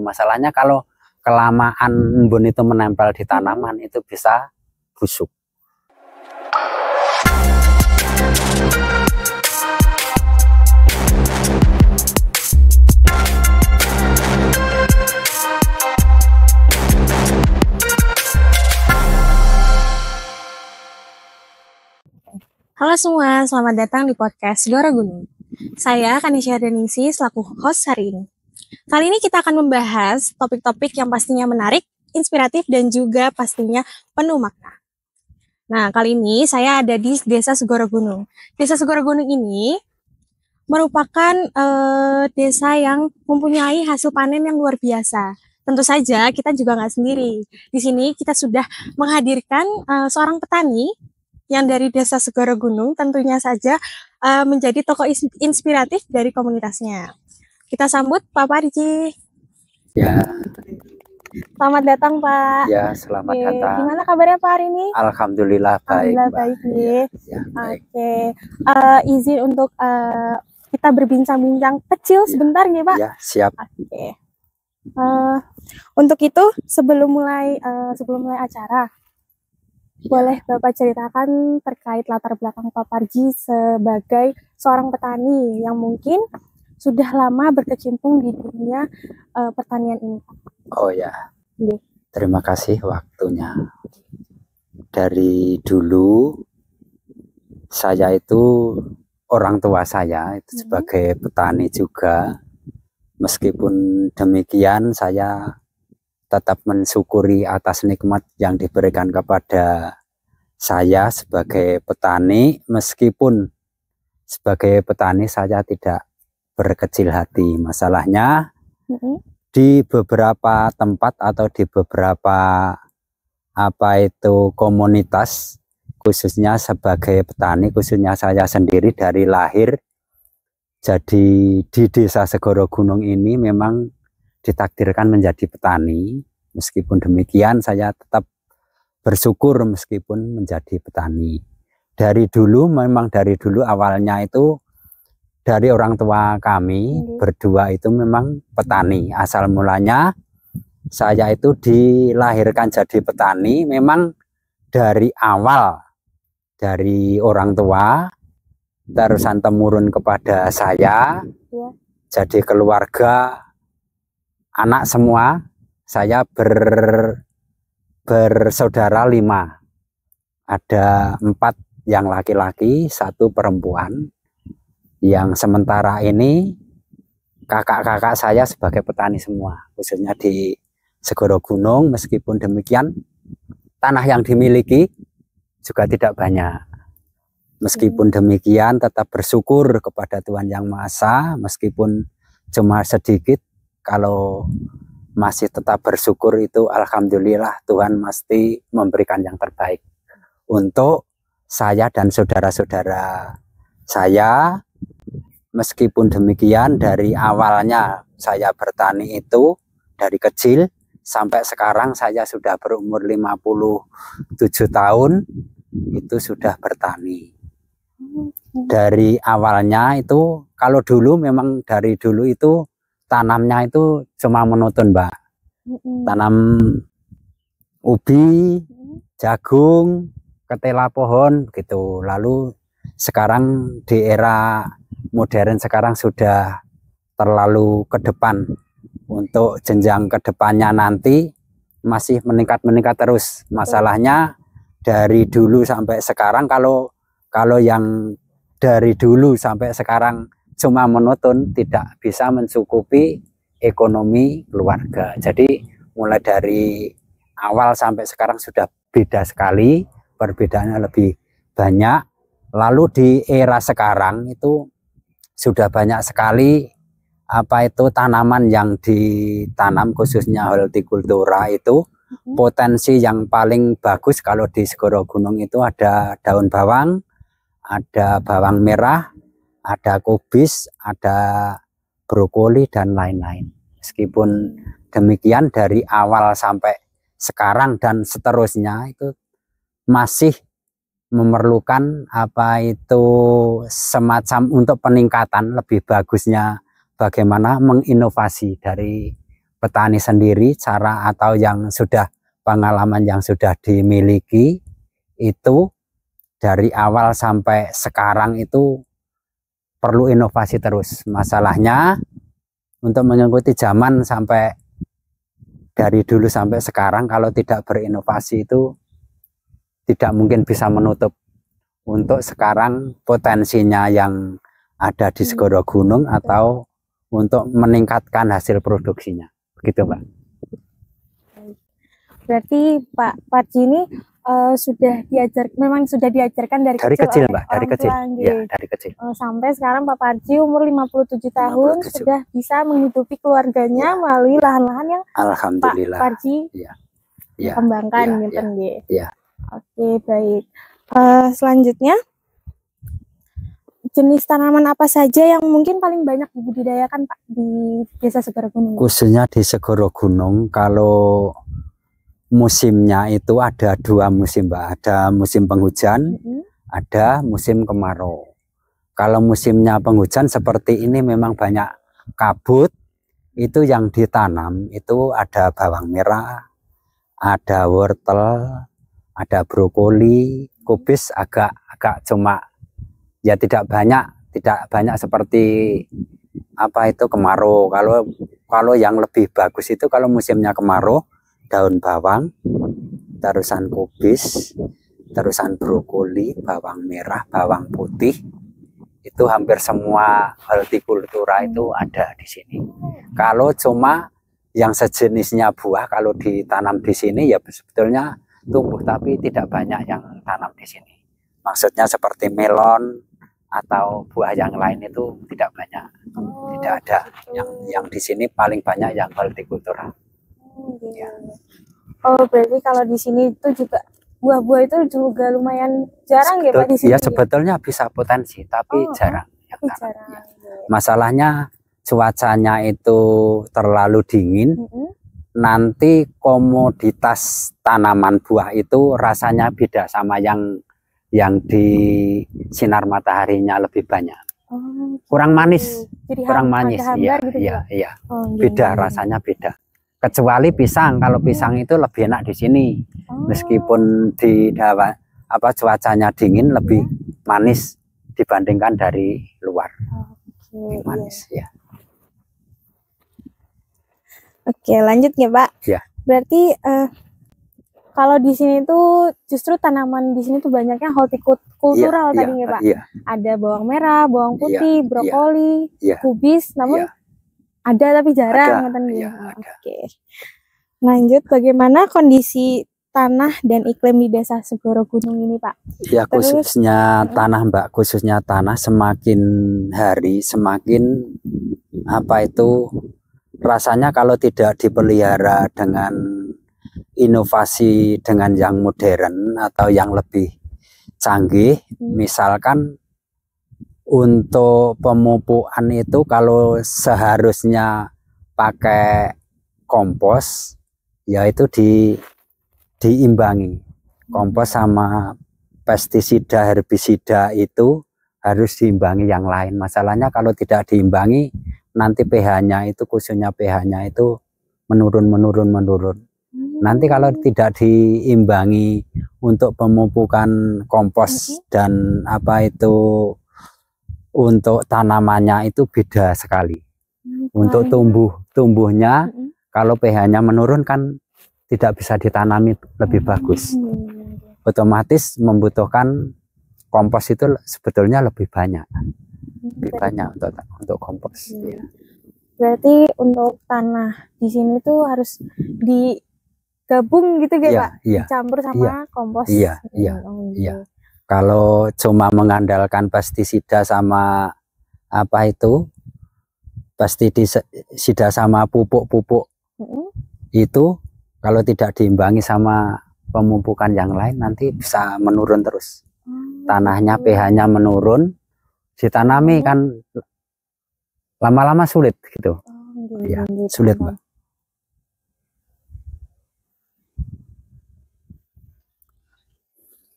Masalahnya kalau kelamaan embun itu menempel di tanaman itu bisa busuk. Halo semua, selamat datang di podcast Suara Gunung. Saya Kanisha Denisi selaku host hari ini. Kali ini kita akan membahas topik-topik yang pastinya menarik, inspiratif, dan juga pastinya penuh makna. Nah, kali ini saya ada di Desa Segoro Gunung. Desa Segoro Gunung ini merupakan desa yang mempunyai hasil panen yang luar biasa. Tentu saja kita juga nggak sendiri. Di sini kita sudah menghadirkan seorang petani yang dari Desa Segoro Gunung, tentunya saja menjadi tokoh inspiratif dari komunitasnya. Kita sambut Pak Parji. Ya. Selamat datang Pak. Ya, selamat datang. Gimana kabarnya Pak hari ini? Alhamdulillah baik. Alhamdulillah baik nih. Ya, baik. Oke. Izin untuk kita berbincang-bincang kecil sebentar nih Pak. Ya, siap. Oke. Untuk itu sebelum mulai acara, boleh Bapak ceritakan terkait latar belakang Pak Parji sebagai seorang petani yang mungkin sudah lama berkecimpung di dunia pertanian ini. Oh ya, terima kasih waktunya. Dari dulu saya itu, orang tua saya itu sebagai petani juga. Meskipun demikian saya tetap mensyukuri atas nikmat yang diberikan kepada saya sebagai petani. Meskipun sebagai petani saya tidak berkecil hati. Masalahnya di beberapa tempat atau di beberapa komunitas, khususnya sebagai petani, khususnya saya sendiri dari lahir jadi di Desa Segoro Gunung ini memang ditakdirkan menjadi petani. Meskipun demikian saya tetap bersyukur meskipun menjadi petani. Dari dulu awalnya itu dari orang tua kami berdua itu memang petani. Asal mulanya saya itu dilahirkan jadi petani memang dari awal, dari orang tua terusan temurun kepada saya. Jadi keluarga anak semua, saya bersaudara 5. Ada 4 yang laki-laki, 1 perempuan. Yang sementara ini kakak-kakak saya sebagai petani semua, khususnya di Segoro Gunung. Meskipun demikian tanah yang dimiliki juga tidak banyak. Meskipun demikian tetap bersyukur kepada Tuhan Yang Maha Esa, meskipun cuma sedikit. Kalau masih tetap bersyukur itu alhamdulillah, Tuhan mesti memberikan yang terbaik untuk saya dan saudara-saudara saya. Meskipun demikian dari awalnya saya bertani itu dari kecil sampai sekarang saya sudah berumur 57 tahun itu sudah bertani. Dari awalnya itu, kalau dulu memang dari dulu itu tanamnya itu cuma monoton Mbak. Tanam ubi, jagung, ketela pohon gitu. Lalu sekarang di era modern sekarang sudah terlalu ke depan. Untuk jenjang ke depannya nanti masih meningkat terus. Masalahnya dari dulu sampai sekarang, kalau yang dari dulu sampai sekarang cuma monoton, tidak bisa mencukupi ekonomi keluarga. Jadi mulai dari awal sampai sekarang sudah beda sekali, perbedaannya lebih banyak. Lalu di era sekarang itu sudah banyak sekali tanaman yang ditanam, khususnya hortikultura itu. Potensi yang paling bagus kalau di Segoro Gunung itu ada daun bawang, ada bawang merah, ada kubis, ada brokoli, dan lain-lain. Meskipun demikian dari awal sampai sekarang dan seterusnya itu masih memerlukan semacam untuk peningkatan lebih bagusnya, bagaimana menginovasi dari petani sendiri, cara atau yang sudah pengalaman yang sudah dimiliki itu dari awal sampai sekarang itu perlu inovasi terus. Masalahnya untuk mengikuti zaman sampai dari dulu sampai sekarang, kalau tidak berinovasi itu tidak mungkin bisa menutup untuk sekarang potensinya yang ada di Segoro Gunung atau untuk meningkatkan hasil produksinya. Begitu, Mbak. Berarti Pak Parji ini memang sudah diajarkan dari kecil, oleh Mbak, dari orang kecil. tua, Ya, dari kecil. Sampai sekarang Pak Parji umur 57 tahun 57. Sudah bisa menghidupi keluarganya melalui lahan-lahan yang Alhamdulillah Pak Parji kembangkan gitu. Oke, baik. Selanjutnya, jenis tanaman apa saja yang mungkin paling banyak dibudidayakan Pak di Desa Segoro Gunung? Khususnya di Segoro Gunung, kalau musimnya itu ada 2 musim, Mbak. Ada musim penghujan, ada musim kemarau. Kalau musimnya penghujan seperti ini memang banyak kabut, itu yang ditanam itu ada bawang merah, ada wortel, ada brokoli, kubis agak cuma ya tidak banyak seperti apa itu kemarau. Kalau yang lebih bagus itu kalau musimnya kemarau, daun bawang, terusan kubis, terusan brokoli, bawang merah, bawang putih, itu hampir semua hortikultura itu ada di sini. Kalau cuma yang sejenisnya buah, kalau ditanam di sini ya sebetulnya tumbuh, tapi tidak banyak yang tanam di sini. Maksudnya seperti melon atau buah yang lain itu tidak banyak, tidak ada. Yang di sini paling banyak yang hortikultura. Ya. Oh, berarti kalau di sini itu juga buah-buah itu juga lumayan jarang ya Pak di sini? Ya sebetulnya bisa potensi, tapi jarang. Jarang. Ya. Masalahnya cuacanya itu terlalu dingin, nanti komoditas tanaman buah itu rasanya beda sama yang di sinar mataharinya lebih banyak. Kurang manis, kurang manis. Iya, gitu iya. Beda rasanya beda. Kecuali pisang, kalau pisang itu lebih enak di sini. Meskipun di cuacanya dingin, lebih manis dibandingkan dari luar. Lebih manis, ya. Oke, lanjut ya Pak. Ya. Berarti kalau di sini tuh justru tanaman di sini tuh banyaknya hortikultural tadi ya Pak. Iya. Ada bawang merah, bawang putih, brokoli, kubis, namun ada tapi jarang. Oke. Lanjut, bagaimana kondisi tanah dan iklim di Desa Segoro Gunung ini Pak? Ya, khususnya tanah Mbak, khususnya tanah semakin hari semakin rasanya kalau tidak dipelihara dengan inovasi, dengan yang modern atau yang lebih canggih, misalkan untuk pemupukan itu kalau seharusnya pakai kompos, yaitu diimbangi. Kompos sama pestisida, herbisida itu harus diimbangi yang lain. Masalahnya kalau tidak diimbangi, nanti pH-nya itu, khususnya pH-nya itu menurun. Nanti kalau tidak diimbangi untuk pemupukan kompos dan untuk tanamannya itu beda sekali. Untuk tumbuhnya kalau pH-nya menurun kan tidak bisa ditanami lebih bagus. Otomatis membutuhkan kompos itu sebetulnya lebih banyak. Untuk kompos. Berarti untuk tanah di sini tuh harus digabung gitu ya Pak? Dicampur sama kompos. Iya. Kalau cuma mengandalkan pestisida sama pestisida sama pupuk itu kalau tidak diimbangi sama pemupukan yang lain nanti bisa menurun terus. Tanahnya pH-nya menurun, ditanami kan lama-lama sulit gitu. Sulit Mbak.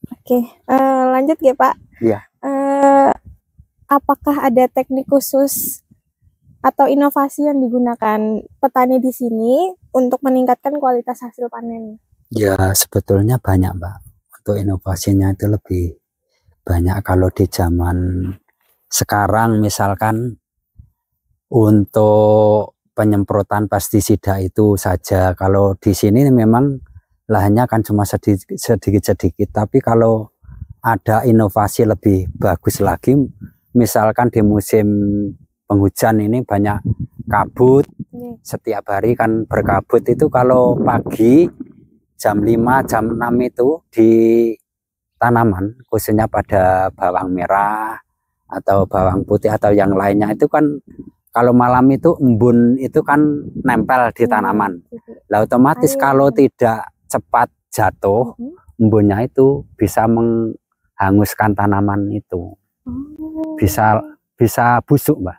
Oke, lanjut ya Pak. Iya. Apakah ada teknik khusus atau inovasi yang digunakan petani di sini untuk meningkatkan kualitas hasil panen? Ya sebetulnya banyak Mbak, untuk inovasinya itu lebih banyak. Kalau di zaman sekarang misalkan untuk penyemprotan pestisida itu saja, kalau di sini memang lahannya kan cuma sedikit-sedikit, tapi kalau ada inovasi lebih bagus lagi, misalkan di musim penghujan ini banyak kabut, setiap hari kan berkabut itu, kalau pagi jam 5, jam 6 itu di tanaman, khususnya pada bawang merah atau bawang putih atau yang lainnya, itu kan kalau malam itu embun itu kan nempel di tanaman. Lah otomatis kalau tidak cepat jatuh, embunnya itu bisa menghanguskan tanaman itu. Bisa busuk, Mbak.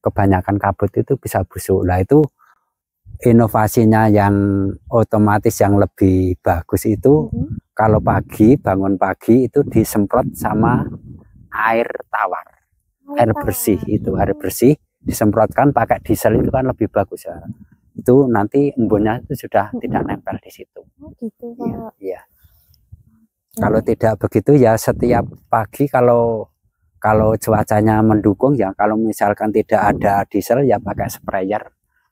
Kebanyakan kabut itu bisa busuk. Lah itu inovasinya yang otomatis yang lebih bagus itu kalau pagi, bangun pagi itu disemprot sama air tawar. Air bersih itu, air bersih disemprotkan pakai diesel itu kan lebih bagus ya. Itu nanti embunnya itu sudah tidak nempel di situ. Gitu, Pak. Ya. Kalau tidak begitu ya setiap pagi kalau cuacanya mendukung ya, kalau misalkan tidak ada diesel ya pakai sprayer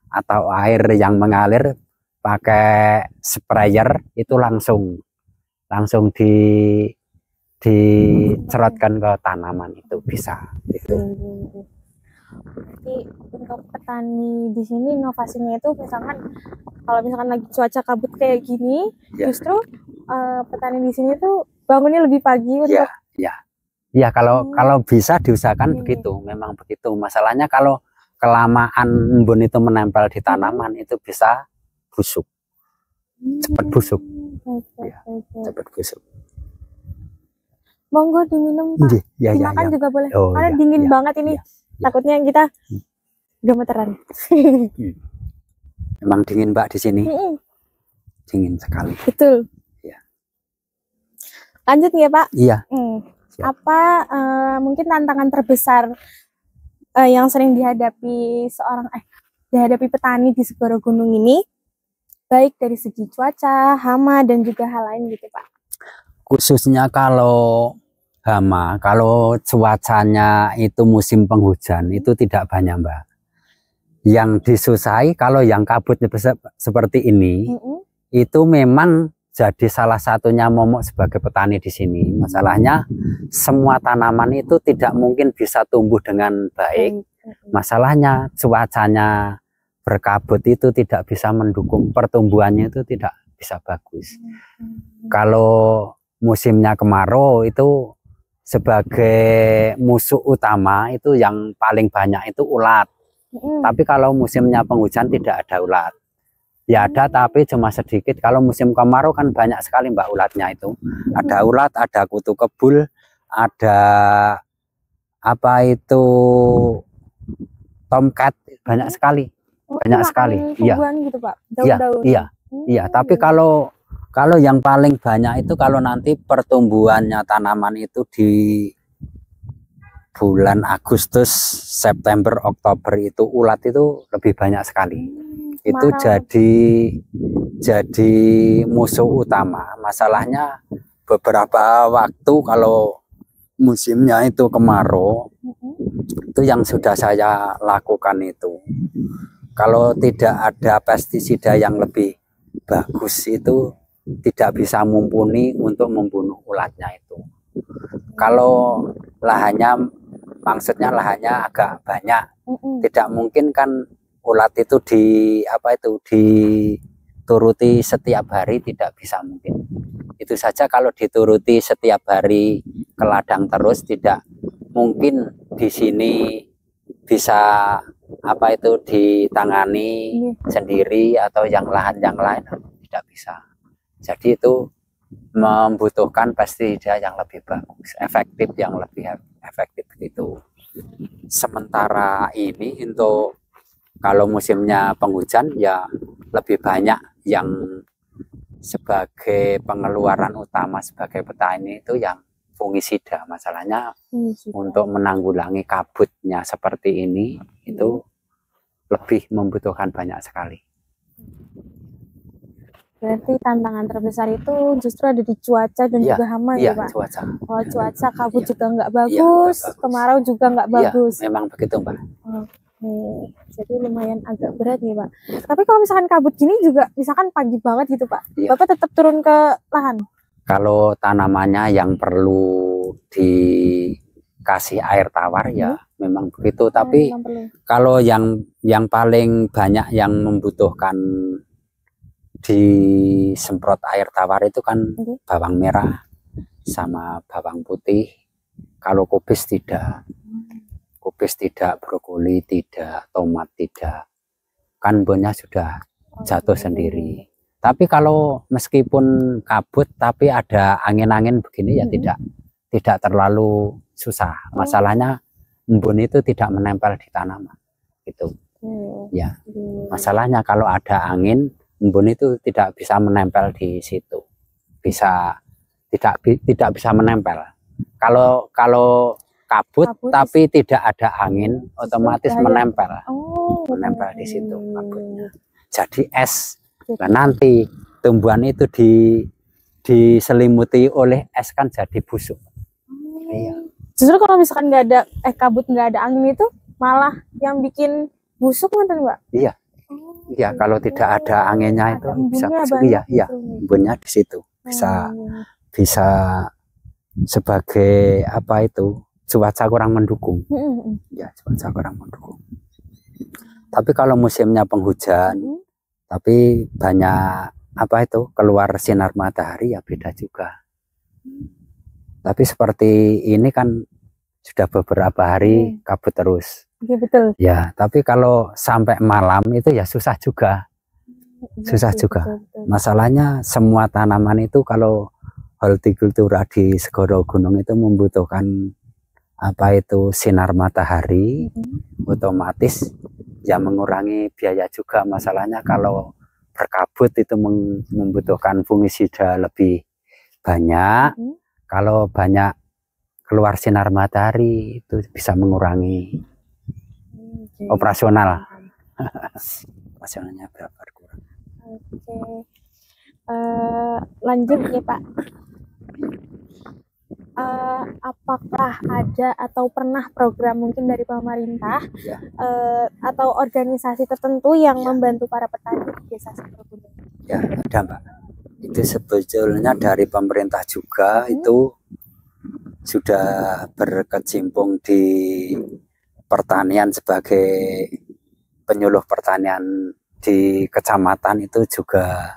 atau air yang mengalir pakai sprayer itu langsung dicerotkan ke tanaman itu bisa itu. Jadi untuk petani di sini inovasinya itu kalau misalkan lagi cuaca kabut kayak gini, justru petani di sini tuh bangunnya lebih pagi untuk ya kalau bisa diusahakan begitu, memang begitu. Masalahnya kalau kelamaan embun itu menempel di tanaman itu bisa busuk, cepat busuk. Cepat busuk. Monggo diminum Pak, dimakan juga boleh, karena dingin banget ini. Takutnya kita gemeteran. Memang dingin Mbak di sini. Dingin sekali. Betul. Ya. Lanjut ya Pak. Iya. Apa mungkin tantangan terbesar yang sering dihadapi petani di Segoro Gunung ini, baik dari segi cuaca, hama dan juga hal lain gitu Pak? Khususnya kalau hama, kalau cuacanya itu musim penghujan itu tidak banyak Mbak. Yang disusahi kalau yang kabutnya seperti ini, itu memang jadi salah satunya momok sebagai petani di sini. Masalahnya semua tanaman itu tidak mungkin bisa tumbuh dengan baik. Masalahnya cuacanya berkabut itu tidak bisa mendukung pertumbuhannya, itu tidak bisa bagus. Kalau musimnya kemarau itu sebagai musuh utama itu yang paling banyak itu ulat. Tapi kalau musimnya penghujan tidak ada ulat. Ya ada tapi cuma sedikit. Kalau musim kemarau kan banyak sekali Mbak ulatnya itu. Ada ulat, ada kutu kebul, ada apa itu tomcat, banyak sekali. Banyak sekali. Iya. Gitu, Pak. Iya, tapi kalau yang paling banyak itu kalau nanti pertumbuhannya tanaman itu di bulan Agustus, September, Oktober itu ulat itu lebih banyak sekali. Itu jadi musuh utama. Masalahnya beberapa waktu kalau musimnya itu kemarau, itu yang sudah saya lakukan itu. Kalau tidak ada pestisida yang lebih bagus itu tidak bisa mumpuni untuk membunuh ulatnya itu. Kalau lahannya, maksudnya lahannya agak banyak, tidak mungkin kan ulat itu dituruti setiap hari, tidak bisa mungkin. Itu saja kalau dituruti setiap hari ke ladang terus, tidak mungkin di sini bisa ditangani sendiri atau yang lahan yang lain tidak bisa. Jadi itu membutuhkan pestisida yang lebih bagus, efektif, yang lebih efektif itu. Sementara ini untuk kalau musimnya penghujan ya lebih banyak yang sebagai pengeluaran utama sebagai petani itu yang fungisida. Masalahnya untuk menanggulangi kabutnya seperti ini itu lebih membutuhkan banyak sekali. Berarti tantangan terbesar itu justru ada di cuaca dan Iya, juga hama iya, ya Pak. cuaca. Kalau cuaca kabut Iya. juga nggak Iya, bagus, nggak bagus. kemarau juga nggak Iya, bagus. memang begitu Mbak. Oke, jadi lumayan agak berat nih Pak. Tapi kalau misalkan kabut gini juga, misalkan pagi banget gitu Pak, Iya. Bapak tetap turun ke lahan? Kalau tanamannya yang perlu dikasih air tawar ya memang begitu. Tapi Memang perlu. kalau yang paling banyak yang membutuhkan disemprot air tawar itu kan bawang merah sama bawang putih. Kalau kubis tidak, brokoli tidak, tomat tidak, kan bonnya sudah jatuh sendiri. Tapi kalau meskipun kabut tapi ada angin-angin begini ya tidak terlalu susah. Masalahnya embun itu tidak menempel di tanaman gitu. Ya, masalahnya kalau ada angin, embun itu tidak bisa menempel di situ, tidak bisa menempel. Kalau kabut tapi tidak ada angin, otomatis menempel di situ kabutnya. Jadi es. Nah, nanti tumbuhan itu diselimuti oleh es kan jadi busuk. Iya. Justru kalau misalkan nggak ada kabut, nggak ada angin itu malah yang bikin busuk kan Mbak? Iya. Iya, kalau tidak ada anginnya itu bisa busuk. Iya, embunnya di situ. Bisa sebagai apa itu? Cuaca kurang mendukung. Ya, cuaca kurang mendukung. Tapi kalau musimnya penghujan, tapi banyak apa itu keluar sinar matahari ya beda juga. Tapi seperti ini kan sudah beberapa hari kabut terus. Iya betul. Ya, tapi kalau sampai malam itu ya susah juga. Susah juga. Masalahnya semua tanaman itu kalau hortikultura di Segoro Gunung itu membutuhkan apa itu sinar matahari, otomatis ya mengurangi biaya juga. Masalahnya kalau berkabut itu membutuhkan fungisida lebih banyak. Kalau banyak keluar sinar matahari itu bisa mengurangi operasional. Operasionalnya berapa kurang. Lanjut ya Pak. Apakah ada atau pernah program mungkin dari pemerintah atau organisasi tertentu yang membantu para petani di desa Segoro Gunung? Ya, ada Mbak. Itu sebetulnya dari pemerintah juga itu sudah berkecimpung di pertanian sebagai penyuluh pertanian di kecamatan, itu juga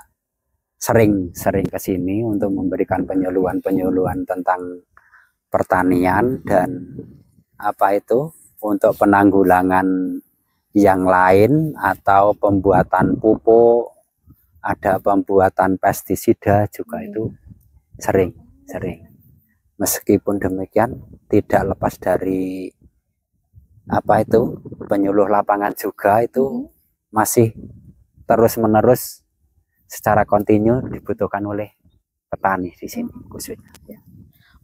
sering ke sini untuk memberikan penyuluhan tentang pertanian dan apa itu untuk penanggulangan yang lain atau pembuatan pupuk, ada pembuatan pestisida juga itu sering. Meskipun demikian tidak lepas dari apa itu penyuluh lapangan juga itu masih terus-menerus secara kontinu dibutuhkan oleh petani di sini khususnya. Ya.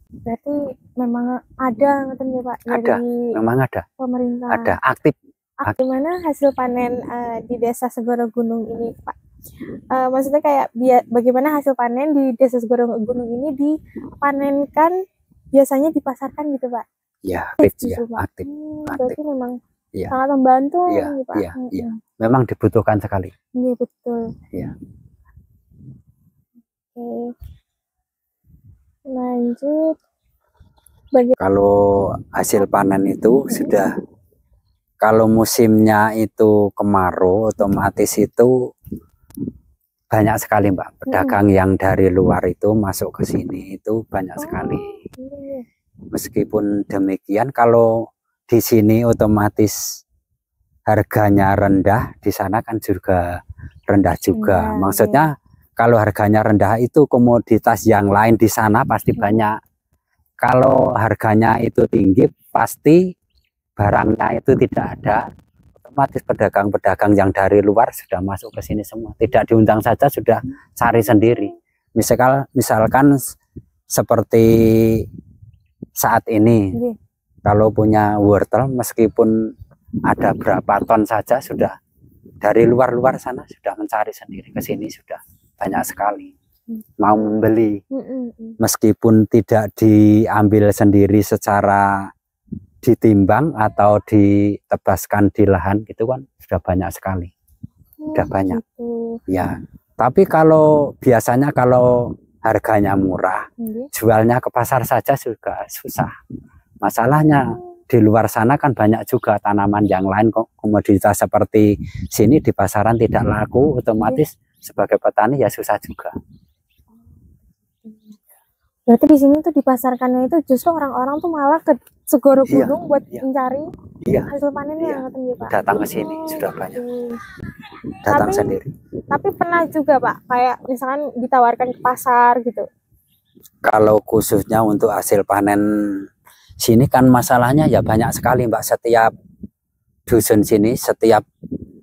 Berarti memang ada ya Pak dari memang ada pemerintah. Ada aktif. Gimana hasil panen di desa Segoro Gunung ini Pak? Maksudnya kayak bagaimana hasil panen di desa Segoro Gunung ini dipanenkan biasanya dipasarkan gitu Pak? Ya, aktif. Berarti memang sangat membantu nih, Pak. Iya. Memang dibutuhkan sekali. Iya betul. Iya. Oke. Lanjut. Kalau hasil panen itu sudah, kalau musimnya itu kemarau, otomatis itu banyak sekali Mbak. Pedagang yang dari luar itu masuk ke sini itu banyak sekali. Meskipun demikian, kalau di sini otomatis harganya rendah, di sana kan juga rendah juga. Maksudnya kalau harganya rendah itu komoditas yang lain di sana pasti banyak. Kalau harganya itu tinggi, pasti barangnya itu tidak ada. Otomatis pedagang-pedagang yang dari luar sudah masuk ke sini semua. Tidak diundang saja sudah cari sendiri. Misalkan seperti saat ini, kalau punya wortel meskipun ada berapa ton saja sudah dari luar-luar sana sudah mencari sendiri, ke sini sudah banyak sekali mau membeli, meskipun tidak diambil sendiri secara ditimbang atau ditebaskan di lahan gitu kan, sudah banyak sekali, sudah banyak ya. Tapi kalau biasanya kalau harganya murah, jualnya ke pasar saja juga susah. Masalahnya di luar sana kan banyak juga tanaman yang lain, komoditas seperti sini di pasaran tidak laku, otomatis sebagai petani ya susah juga. Berarti di sini tuh dipasarkannya itu justru orang-orang tuh malah ke Segoro Gunung buat mencari hasil panennya, Pak. Datang ke sini sudah banyak. Datang sendiri. Tapi pernah juga Pak, kayak misalkan ditawarkan ke pasar gitu. Kalau khususnya untuk hasil panen sini kan masalahnya ya banyak sekali Mbak. Setiap dusun sini, setiap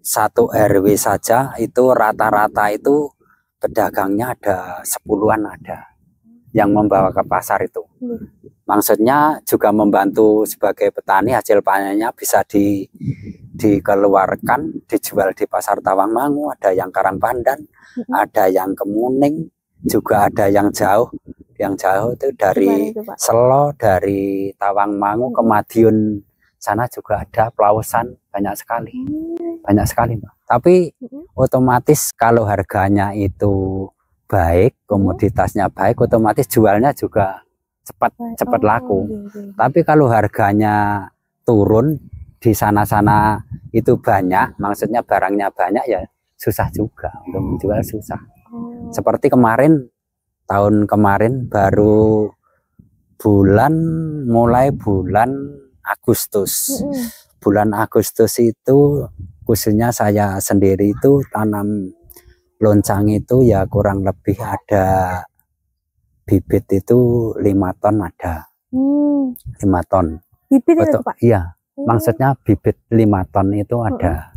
satu RW saja itu rata-rata itu pedagangnya ada 10-an ada yang membawa ke pasar itu. Maksudnya juga membantu sebagai petani, hasil panennya bisa dikeluarkan, dijual di pasar Tawangmangu, ada yang Karangpandan, ada yang Kemuning, juga ada yang jauh. Yang jauh itu dari Selo, dari Tawangmangu ke Madiun sana juga ada, Pelausan, banyak sekali. Banyak sekali, Mbak. Tapi otomatis kalau harganya itu baik, komoditasnya baik, otomatis jualnya juga cepat laku. Tapi kalau harganya turun, di sana-sana itu banyak, maksudnya barangnya banyak, ya susah juga untuk menjual, susah. Seperti kemarin, tahun kemarin baru mulai bulan Agustus. Bulan Agustus itu khususnya saya sendiri itu tanam loncang itu ya kurang lebih ada bibit itu 5 ton ada. 5 ton. Bibit itu Pak? Iya, maksudnya bibit 5 ton itu ada.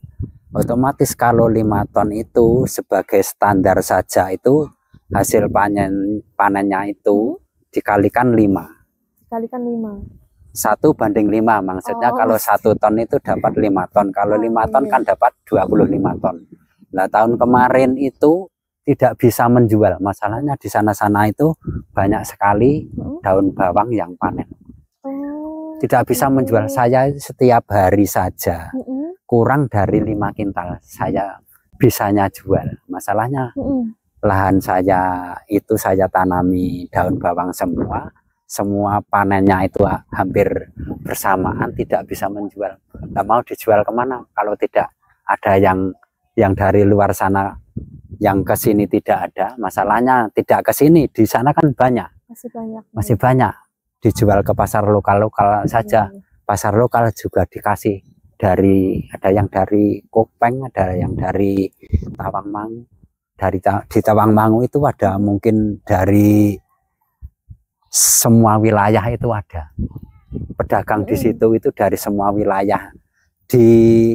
Otomatis kalau 5 ton itu sebagai standar saja itu hasil panennya itu dikalikan 5. Dikalikan 5. 1:5, maksudnya kalau 1 ton itu dapat 5 ton. Kalau 5 ton kan dapat 25 ton. Nah, tahun kemarin itu tidak bisa menjual. Masalahnya di sana-sana itu banyak sekali daun bawang yang panen. Tidak bisa menjual. Saya setiap hari saja kurang dari 5 kintal saya bisanya jual. Masalahnya lahan saya itu saya tanami daun bawang semua panennya itu hampir bersamaan, tidak bisa menjual. Nggak mau dijual kemana kalau tidak ada yang dari luar sana yang ke sini tidak ada. Masalahnya tidak ke sini, di sana kan banyak. Masih banyak. Dijual ke pasar lokal saja. Pasar lokal juga dikasih ada yang dari Kopeng, ada yang dari Tawangmangu. Di Tawangmangu itu ada mungkin dari semua wilayah itu ada. Pedagang di situ itu dari semua wilayah.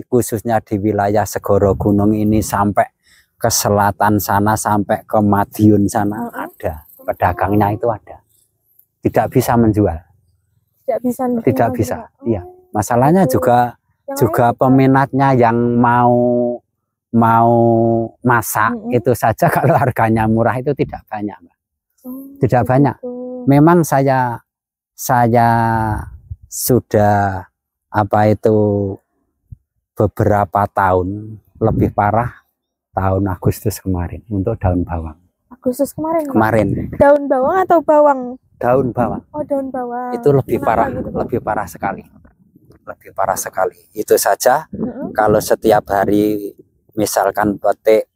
Khususnya di wilayah Segoro Gunung ini sampai ke selatan sana, sampai ke Madiun sana ada. Pedagangnya itu ada. Tidak bisa menjual. Tidak bisa. Iya. Masalahnya juga peminatnya yang mau masak itu saja kalau harganya murah itu tidak banyak, Mbak. Tidak banyak. Memang saya sudah beberapa tahun lebih parah tahun Agustus kemarin untuk daun bawang. Agustus kemarin. Daun bawang atau bawang? Daun bawang. Oh, daun bawang. Itu lebih parah, lebih parah sekali. Lebih parah sekali. Itu saja kalau setiap hari misalkan petik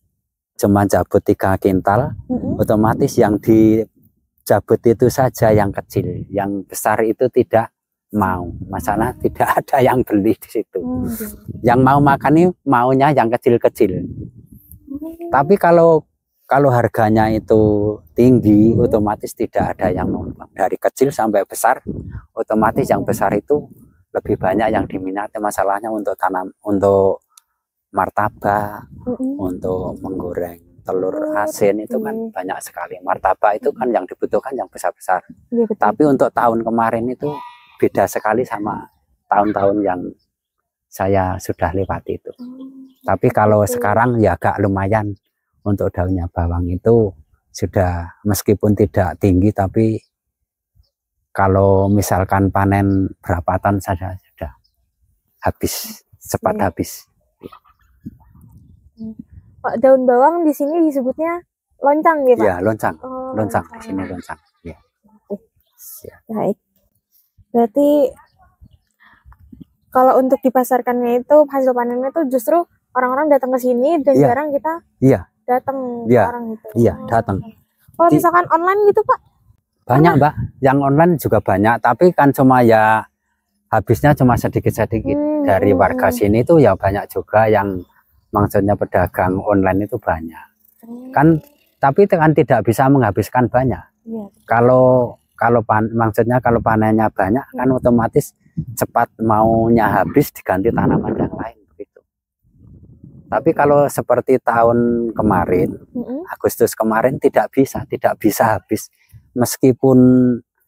cuma jabut 3 kintal, otomatis yang dijabut itu saja yang kecil, yang besar itu tidak mau. Masalah tidak ada yang beli di situ. Yang mau makan ini maunya yang kecil-kecil. Tapi kalau harganya itu tinggi, otomatis tidak ada yang mau. Dari kecil sampai besar, otomatis yang besar itu lebih banyak yang diminati. Masalahnya untuk untuk martabak, untuk menggoreng telur asin itu kan banyak sekali. Martabak itu kan yang dibutuhkan yang besar-besar. Tapi untuk tahun kemarin itu beda sekali sama tahun-tahun saya sudah lewati itu. Tapi kalau sekarang ya agak lumayan untuk daunnya bawang itu sudah, meskipun tidak tinggi, tapi kalau misalkan panen berapa ton saja sudah habis, cepat habis. Pak, daun bawang di sini disebutnya loncang ya Pak? Iya, loncang. Oh, loncang di sini loncang. Ya. Ya. Baik. Berarti kalau untuk dipasarkannya itu hasil panennya itu justru orang-orang datang ke sini dan jarang kita datang orang itu. Iya, datang. Kalau misalkan online gitu Pak? Banyak Mbak, yang online juga banyak, tapi kan cuma ya habisnya cuma sedikit-sedikit. Dari warga sini itu ya banyak juga yang maksudnya pedagang online itu banyak. Kan tapi kan tidak bisa menghabiskan banyak. Kalau maksudnya kalau panennya banyak kan otomatis cepat maunya habis diganti tanaman yang lain begitu. Tapi kalau seperti tahun kemarin, Agustus kemarin tidak bisa habis. Meskipun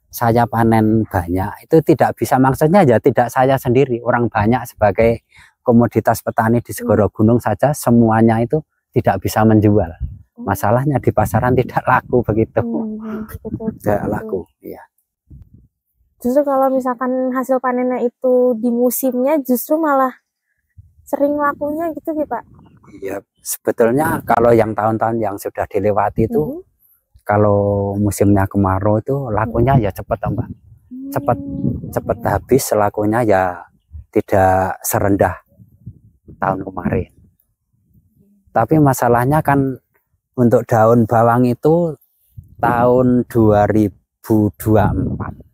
saya panen banyak, itu tidak bisa, maksudnya ya tidak saya sendiri, orang banyak sebagai komoditas petani di Segoro Gunung saja semuanya itu tidak bisa menjual. Masalahnya di pasaran tidak laku begitu. Tidak laku, iya. Justru kalau misalkan hasil panennya itu di musimnya justru malah sering lakunya gitu ya Pak? Iya, sebetulnya kalau yang tahun-tahun yang sudah dilewati itu, kalau musimnya kemarau itu lakunya ya cepat Mbak. Cepat habis, lakunya ya tidak serendah tahun kemarin. Tapi masalahnya kan untuk daun bawang itu tahun 2024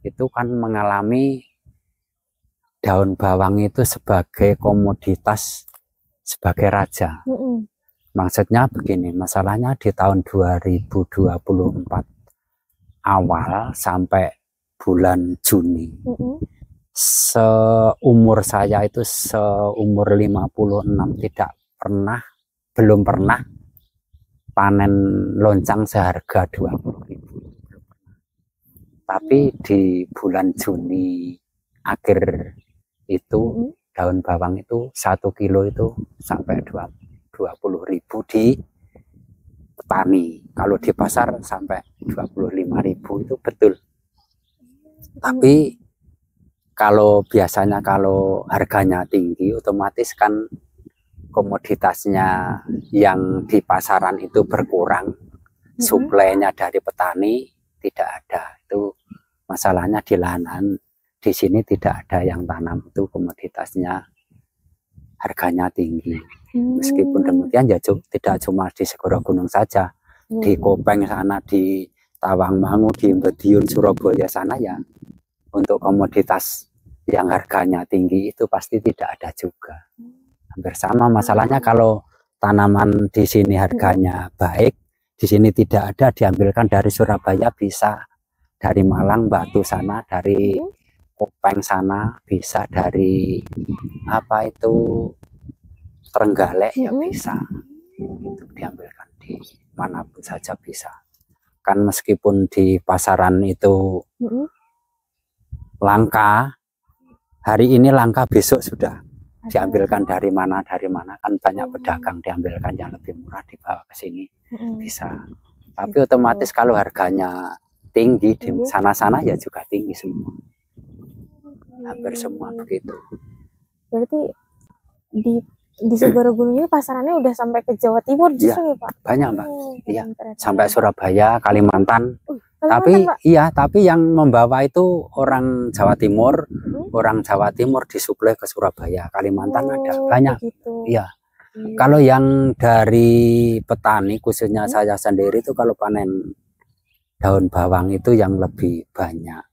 itu kan mengalami daun bawang itu sebagai komoditas, sebagai raja. Maksudnya begini, masalahnya di tahun 2024 awal sampai bulan Juni, seumur saya itu, seumur 56 belum pernah panen loncang seharga 20.000. Tapi di bulan Juni akhir itu daun bawang itu 1 kilo itu sampai 20.000 di petani. Kalau di pasar sampai 25.000 itu betul. Tapi kalau biasanya kalau harganya tinggi, otomatis kan komoditasnya yang di pasaran itu berkurang, suplainya dari petani tidak ada. Itu masalahnya di lahanan di sini tidak ada yang tanam, itu komoditasnya harganya tinggi. Meskipun demikian ya tidak cuma di Segoro Gunung saja, di Kopeng sana, di Tawangmangu, di Madiun, Surabaya sana ya untuk komoditas yang harganya tinggi itu pasti tidak ada juga. Hampir sama masalahnya. Kalau tanaman di sini harganya baik, di sini tidak ada, diambilkan dari Surabaya bisa, dari Malang, Batu sana, dari Kopeng sana bisa, dari apa itu Trenggalek ya bisa, itu diambilkan di manapun saja bisa. Kan meskipun di pasaran itu langka, hari ini langka, besok sudah diambilkan dari mana kan banyak pedagang diambilkan yang lebih murah dibawa ke sini bisa. Tapi otomatis kalau harganya tinggi di sana-sana ya juga tinggi semua, hampir semua begitu. Berarti di Segoro Gunung ini pasarannya udah sampai ke Jawa Timur justru ya Pak? Banyak Mbak, iya, sampai Surabaya, Kalimantan. Tapi Pak, iya, tapi yang membawa itu orang Jawa Timur, orang Jawa Timur disuplai ke Surabaya, Kalimantan ada banyak. Iya. Kalau yang dari petani, khususnya saya sendiri itu kalau panen daun bawang itu yang lebih banyak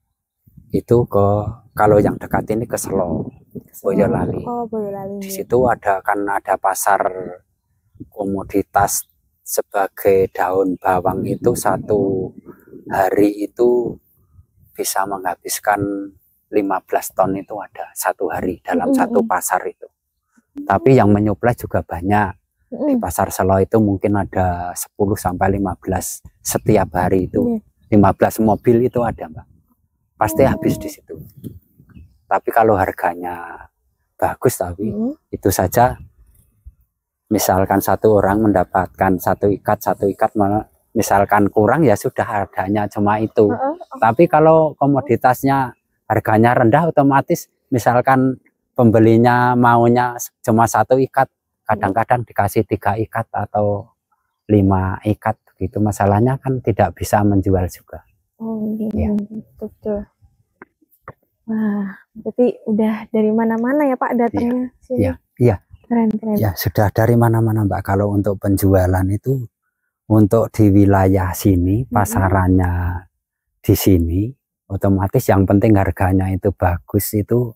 itu kalau yang dekat ini ke Selo, Boyolali. Di situ ada pasar komoditas sebagai daun bawang itu satu hari itu bisa menghabiskan 15 ton itu ada satu hari dalam satu pasar itu. Tapi yang menyuplai juga banyak. Di pasar Selo itu mungkin ada 10 sampai 15 setiap hari itu. 15 mobil itu ada Mbak. Pasti habis di situ. Tapi kalau harganya bagus, tapi itu saja. Misalkan satu orang mendapatkan satu ikat, misalkan kurang ya sudah, adanya cuma itu. Tapi kalau komoditasnya harganya rendah, otomatis misalkan pembelinya maunya cuma satu ikat, kadang-kadang dikasih 3 ikat atau 5 ikat gitu. Masalahnya kan tidak bisa menjual juga. Ya. Betul. Wah, berarti udah dari mana-mana ya Pak datangnya sini. Iya. Keren. Ya, sudah dari mana-mana Mbak. Kalau untuk penjualan itu, untuk di wilayah sini, pasarannya di sini, otomatis yang penting harganya itu bagus, itu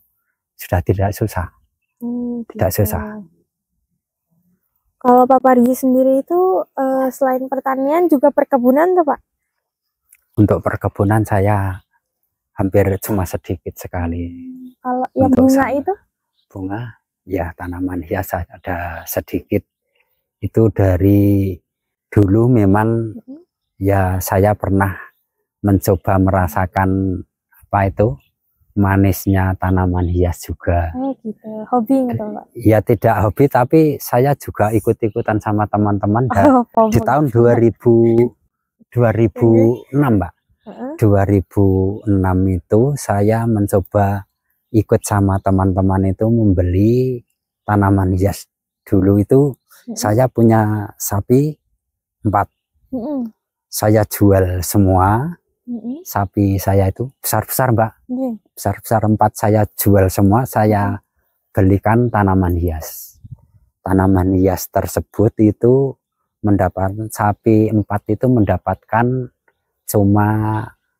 sudah tidak susah. Tidak susah. Kalau Pak Parji sendiri itu selain pertanian juga perkebunan tuh Pak? Untuk perkebunan saya hampir cuma sedikit sekali. Kalau yang bunga itu? Bunga, ya tanaman hias ada sedikit. Itu dari dulu memang ya saya pernah mencoba merasakan apa itu manisnya tanaman hias juga. Oh gitu, hobi gitu Pak? Ya tidak hobi, tapi saya juga ikut-ikutan sama teman-teman di tahun 2006 Mbak. 2006 itu saya mencoba ikut sama teman-teman itu membeli tanaman hias. Dulu itu saya punya sapi 4. Saya jual semua. Sapi saya itu besar-besar Mbak. Besar-besar 4 saya jual semua, saya belikan tanaman hias. Tanaman hias tersebut itu mendapatkan, sapi 4 itu mendapatkan cuma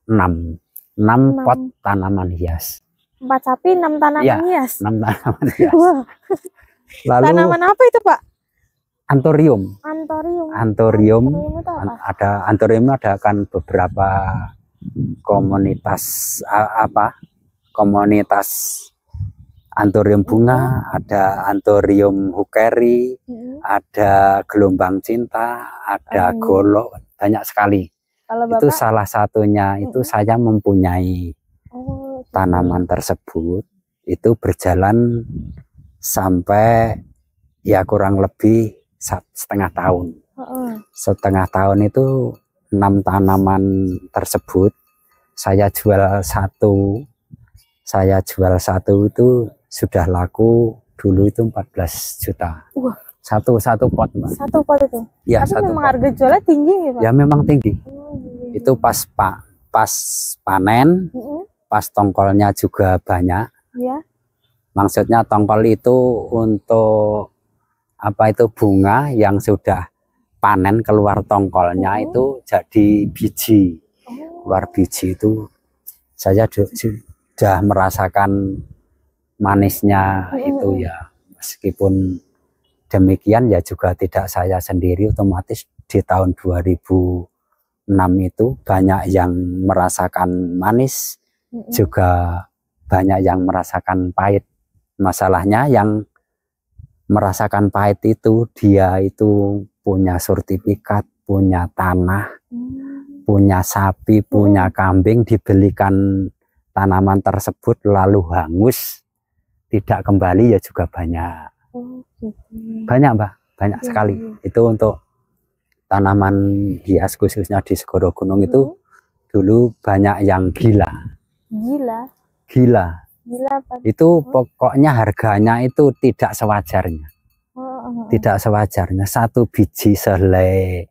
6 pot tanaman hias. 4 sapi 6 tanaman hias? 6 tanaman hias. Wah. Lalu, tanaman apa itu Pak? Anthurium. Anthurium ada kan beberapa komunitas komunitas Anthurium bunga, ada Anthurium hukeri, ada gelombang cinta, ada golok, banyak sekali. Kalau itu Bapak? Salah satunya itu saya mempunyai tanaman tersebut, itu berjalan sampai ya kurang lebih setengah tahun. Setengah tahun itu 6 tanaman tersebut saya jual satu. Saya jual satu itu sudah laku dulu itu 14 juta. Satu pot Mbak. Satu pot itu? Ya, tapi memang pot. Harga jualnya tinggi ya Pak? Ya memang tinggi. Itu pas panen, pas tongkolnya juga banyak. Ya. Maksudnya tongkol itu untuk apa itu bunga yang sudah panen keluar tongkolnya itu jadi biji. Keluar biji itu saya sudah merasakan manisnya itu ya. Meskipun demikian ya juga tidak saya sendiri, otomatis di tahun 2006 itu banyak yang merasakan manis, juga banyak yang merasakan pahit. Masalahnya yang merasakan pahit itu dia itu punya sertifikat, punya tanah, punya sapi, punya kambing, dibelikan tanaman tersebut lalu hangus, tidak kembali ya juga banyak. Banyak Mbak, banyak sekali. Itu untuk tanaman hias khususnya di Segoro Gunung itu dulu banyak yang gila. Itu pokoknya harganya itu tidak sewajarnya. Tidak sewajarnya. Satu biji selai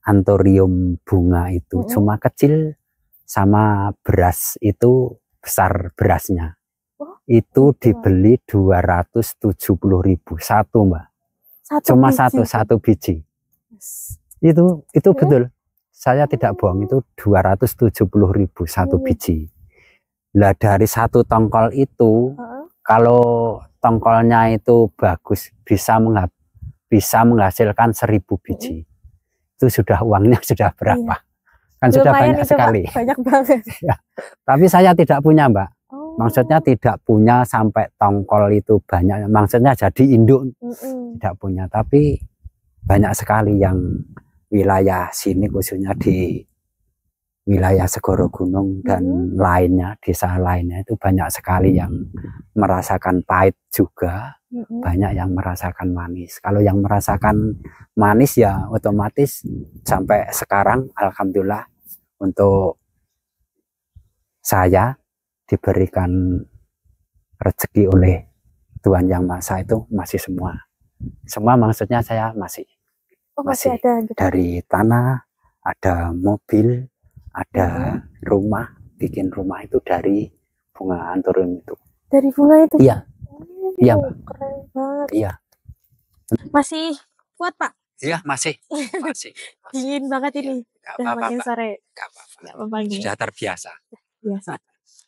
Anthurium bunga itu cuma kecil, sama beras itu besar berasnya. Itu dibeli 270.000 satu Mbak. Cuma satu biji. Itu betul. Saya tidak bohong, itu 270.000 satu biji. Lah dari satu tongkol itu, kalau tongkolnya itu bagus, bisa menghasilkan 1000 biji. Itu sudah uangnya sudah berapa? Kan sudah banyak sekali. Banyak banget. Ya. Tapi saya tidak punya Mbak. Maksudnya tidak punya sampai tongkol itu banyak. Maksudnya jadi induk tidak punya. Tapi banyak sekali yang wilayah sini khususnya di wilayah Segoro Gunung dan lainnya, desa lainnya itu banyak sekali yang merasakan pahit juga, banyak yang merasakan manis. Kalau yang merasakan manis ya otomatis sampai sekarang alhamdulillah untuk saya diberikan rezeki oleh Tuhan Yang Maha Esa itu masih semua. Semua maksudnya saya masih masih ada gitu. Dari tanah, ada mobil, ada rumah, bikin rumah itu dari bunga anturum itu. Dari bunga itu? Iya. Iya, Mbak. Keren banget. Iya. Masih kuat, Pak? Iya, masih. Dingin banget ini. Udah makin sore. Gak apa-apa. Gak apa-apa. Sudah terbiasa. Biasa.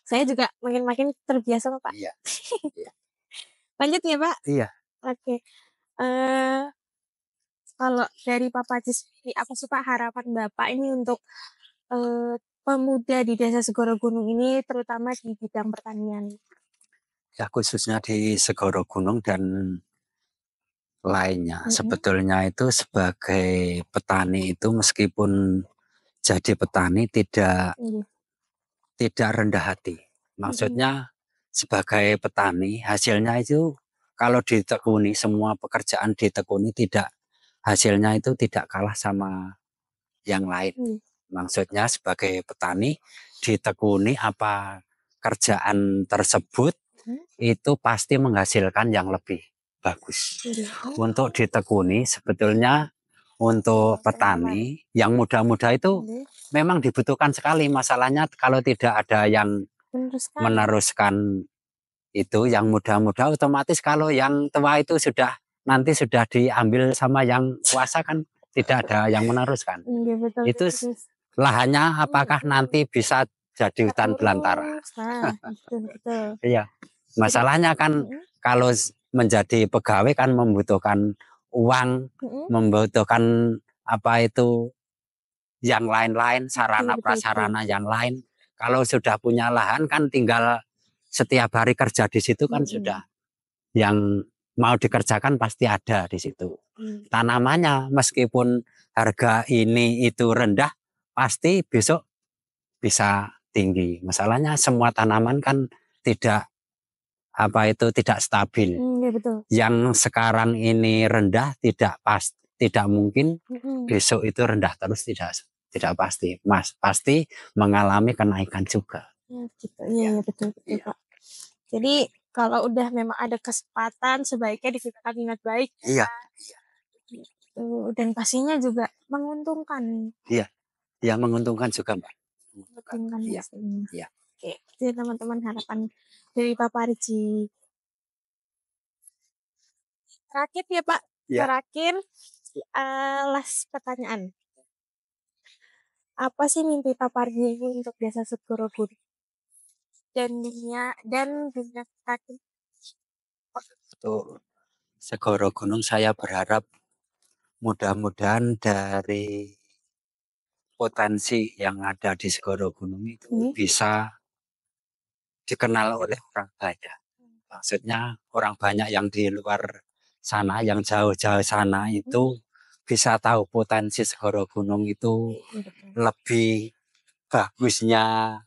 Saya juga makin terbiasa kok, Pak. Iya. Lanjut ya, Pak? Iya. Oke. Kalau dari Pak Paji sendiri, apa sih Pak harapan Bapak ini untuk pemuda di Desa Segoro Gunung ini, terutama di bidang pertanian? Ya, khususnya di Segoro Gunung dan lainnya. Sebetulnya itu sebagai petani itu meskipun jadi petani tidak rendah hati. Maksudnya sebagai petani hasilnya itu kalau ditekuni, semua pekerjaan ditekuni, tidak, hasilnya itu tidak kalah sama yang lain. Maksudnya sebagai petani ditekuni apa kerjaan tersebut itu pasti menghasilkan yang lebih bagus. Untuk ditekuni sebetulnya untuk petani yang muda-muda itu memang dibutuhkan sekali. Masalahnya kalau tidak ada yang meneruskan itu, yang muda-muda, otomatis kalau yang tua itu nanti sudah diambil sama yang kuasa, kan tidak ada yang meneruskan. Itu lahannya apakah nanti bisa jadi hutan belantara? Iya. Masalahnya kan kalau menjadi pegawai kan membutuhkan uang, membutuhkan apa itu yang lain-lain, sarana prasarana yang lain. Kalau sudah punya lahan kan tinggal setiap hari kerja di situ kan sudah, yang mau dikerjakan pasti ada di situ. Tanamannya meskipun harga ini itu rendah, pasti besok bisa tinggi. Masalahnya semua tanaman kan tidak tidak stabil. Yang sekarang ini rendah tidak mungkin besok itu rendah terus, tidak pasti. Pasti mengalami kenaikan juga. Gitu. Iya, betul Pak. Jadi kalau udah memang ada kesempatan sebaiknya digunakan dengan baik. Iya. Dan pastinya juga menguntungkan. Iya. Ya, menguntungkan juga, Mbak. Menguntungkan pastinya. Iya. Oke, jadi teman-teman harapan dari Pak Parji. Terakhir ya Pak, terakhir last pertanyaan. Apa sih mimpi Pak Parji untuk Desa Segoro Gunung dan dunia kaki? Untuk Segoro Gunung saya berharap mudah-mudahan dari potensi yang ada di Segoro Gunung itu bisa dikenal oleh orang banyak. Maksudnya orang banyak yang di luar sana, yang jauh-jauh sana itu bisa tahu potensi Segoro Gunung itu lebih bagusnya.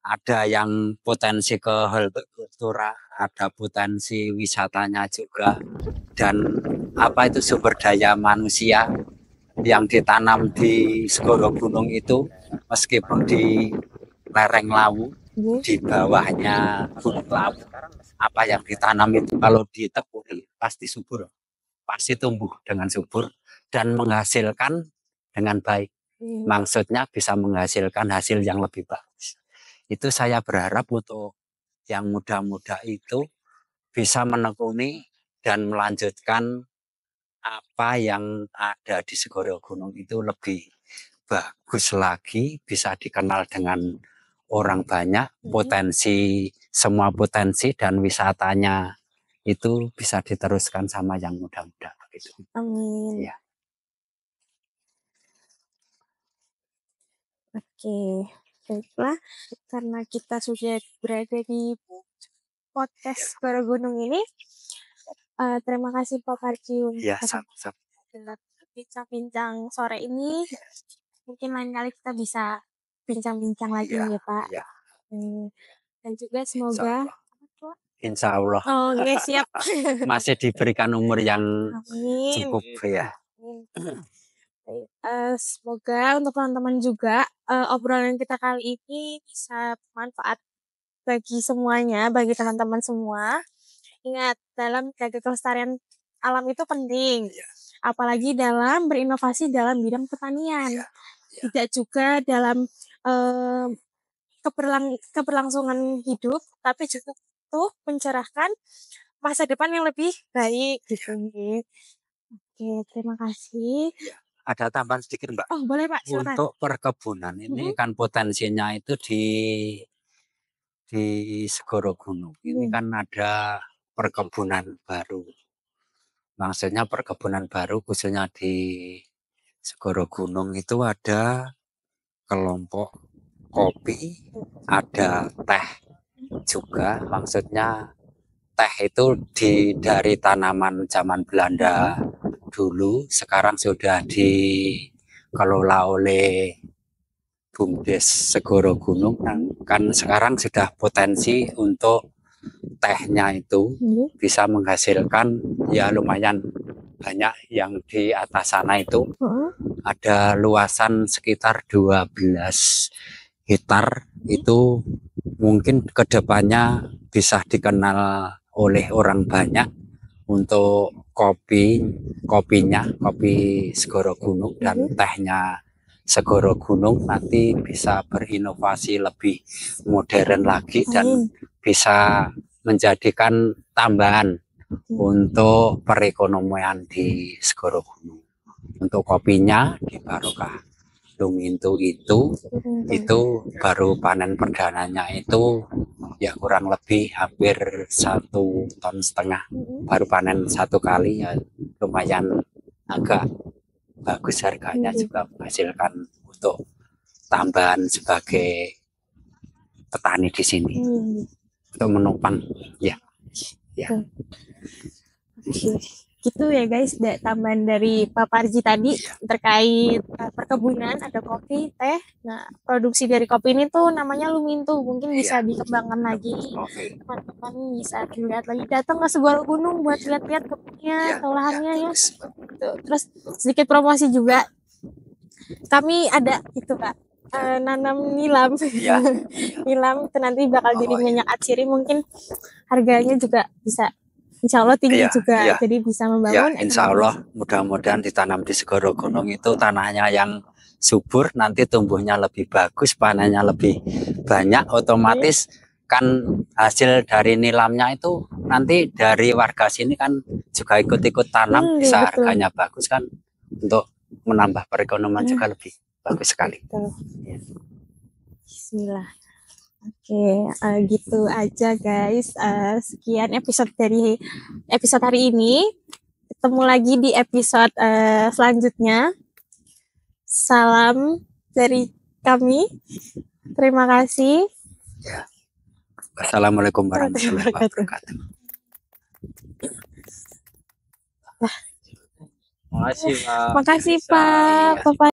Ada yang potensi ke hortikultura, ada potensi wisatanya juga, dan apa itu sumber daya manusia yang ditanam di Segoro Gunung itu, meskipun di lereng Lawu, di bawahnya Gunung Lawu, apa yang ditanam itu kalau ditekuni pasti subur, pasti tumbuh dengan subur dan menghasilkan dengan baik. Maksudnya bisa menghasilkan hasil yang lebih bagus. Itu saya berharap untuk yang muda-muda itu bisa menekuni dan melanjutkan apa yang ada di Segoro Gunung itu lebih bagus lagi, bisa dikenal dengan orang banyak, potensi, semua potensi dan wisatanya itu bisa diteruskan sama yang muda-muda begitu. Amin. Ya. Oke, baiklah, karena kita sudah berada di podcast Segoro Gunung ini, terima kasih Pak Parji untuk bincang-bincang sore ini. Mungkin lain kali kita bisa bincang-bincang lagi Ya, ya Pak. ya. Dan juga Insya semoga Allah. Insya Allah oh oke siap. masih diberikan umur yang Amin. cukup ya. Amin. Baik, semoga untuk teman-teman juga obrolan kita kali ini bisa bermanfaat bagi semuanya, bagi teman-teman semua. Ingat, dalam menjaga kelestarian alam itu penting. Ya. Apalagi dalam berinovasi dalam bidang pertanian. Ya. Ya. Tidak juga dalam keberlangsungan hidup, tapi juga tuh mencerahkan masa depan yang lebih baik gitu. Oke, terima kasih. Ya. Ada tambahan sedikit Mbak. Oh boleh Pak, silakan. Untuk perkebunan ini kan potensinya itu di Segoro Gunung. Ini kan ada perkebunan baru. Maksudnya perkebunan baru khususnya di Segoro Gunung itu ada kelompok kopi, ada teh juga. Maksudnya teh itu dari tanaman zaman Belanda dulu, sekarang sudah dikelola oleh BUMDes Segoro Gunung. Kan sekarang sudah potensi untuk tehnya itu bisa menghasilkan ya lumayan banyak. Yang di atas sana itu ada luasan sekitar 12 hektar. Itu mungkin kedepannya bisa dikenal oleh orang banyak untuk kopinya, kopi Segoro Gunung dan tehnya Segoro Gunung nanti bisa berinovasi lebih modern lagi dan bisa menjadikan tambahan untuk perekonomian di Segoro Gunung. Untuk kopinya di Barokah Lumintu itu baru panen perdananya itu ya kurang lebih hampir 1,5 ton, baru panen 1 kali, ya lumayan agak bagus harganya, juga menghasilkan untuk tambahan sebagai petani di sini untuk menopang ya. Gitu ya guys, tambahan dari Pak Parji tadi terkait perkebunan, ada kopi, teh. Nah, produksi dari kopi ini tuh namanya Lumintu, mungkin bisa dikembangkan lagi. Teman-teman bisa dilihat lagi, datang ke Segoro Gunung buat lihat-lihat kebunnya, olahannya ya. Terus sedikit promosi juga, kami ada itu Kak, nanam nilam. Nilam itu nanti bakal jadi minyak atsiri, mungkin harganya juga bisa insya Allah tinggi juga, jadi bisa membangun. Insya Allah mudah-mudahan ditanam di Segoro Gunung itu tanahnya yang subur, nanti tumbuhnya lebih bagus, panennya lebih banyak, otomatis kan hasil dari nilamnya itu nanti dari warga sini kan juga ikut-ikut tanam, bisa harganya bagus kan, untuk menambah perekonomian juga lebih bagus sekali. Bismillah. Oke, gitu aja guys. Sekian episode dari episode hari ini. Ketemu lagi di episode selanjutnya. Salam dari kami. Terima kasih. Wassalamualaikum warahmatullahi wabarakatuh. Makasih Pak.